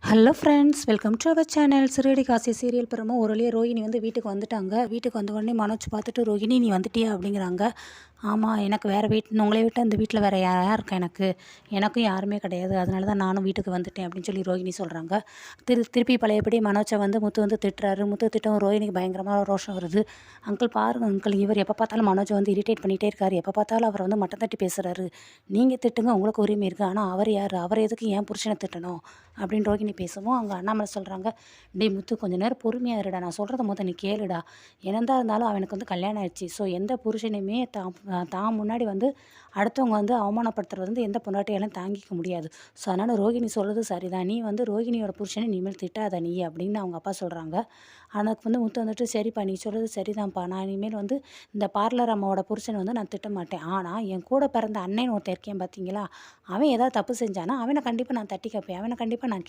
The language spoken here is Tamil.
Hello friends, welcome to our channel. Siragadikka Aasai serial பெருமோ ஒரு வழியாக ரோஹிணி வந்து வீட்டுக்கு வந்துட்டாங்க. வீட்டுக்கு வந்த உடனே மனோஜ் பார்த்துட்டு, ரோஹிணி நீ வந்துட்டியா அப்படிங்கிறாங்க. ஆமாம், எனக்கு வேறு உங்களை விட்டு அந்த வீட்டில் வேறு யார் இருக்கா? எனக்கும் யாருமே கிடையாது. அதனால தான் நானும் வீட்டுக்கு வந்துட்டேன் அப்படின்னு சொல்லி ரோஹிணி சொல்கிறாங்க. திருப்பி பழையபடி மனோஜை வந்து முத்து வந்து திட்டுறாரு. முத்து திட்டம் ரோஹிணிக்கு பயங்கரமாக ரோஷம் வருது. அங்கிள் பாருங்கள் அங்கிள், இவர் எப்போ பார்த்தாலும் மனோஜை வந்து இரிட்டேட் பண்ணிகிட்டே இருக்காரு. எப்போ பார்த்தாலும் அவர் வந்து மட்டம் தட்டி பேசுகிறாரு. நீங்கள் திட்டுங்க, உங்களுக்கு உரிமை இருக்குது. ஆனால் அவர் யார்? அவர் எதுக்கு ஏன் புருஷனை திட்டணும் அப்படின்னு ரோஹிணி பேசவும், அங்கே அண்ணாமலை சொல்கிறாங்க, டேய் முத்து, கொஞ்சம் நேரம் பொறுமையாக இருடா, நான் சொல்கிறத மொத்தம் நீ கேளுடா. என்னதான் இருந்தாலும் அவனுக்கு வந்து கல்யாணம் ஆயிடுச்சு. ஸோ எந்த புருஷனையுமே தான் முன்னாடி வந்து அடுத்தவங்க வந்து அவமானப்படுத்துறது வந்து எந்த பொண்டாட்டியாலும் தாங்கிக்க முடியாது. ஸோ அதனால் ரோஹிணி சொல்கிறது சரிதான். நீ வந்து ரோஹிணியோட புருஷனை இனிமேல் திட்டாத நீ அப்படின்னு அவங்க அப்பா சொல்கிறாங்க. அதுக்கு வந்து முத்து வந்துட்டு, சரிப்பா நீ சொல்கிறது சரிதான்ப்பா, நான் இனிமேல் வந்து இந்த பார்லர் அம்மாவோட புருஷனை வந்து நான் திட்ட மாட்டேன். ஆனால் என் கூட பிறந்த அண்ணன் ஒருத்தன் இருக்கேன் பார்த்தீங்களா, அவன் ஏதாவது தப்பு செஞ்சானா அவனை கண்டிப்பாக நான் தட்டி கேட்பேன். அவனை கண்டிப்பாக நான்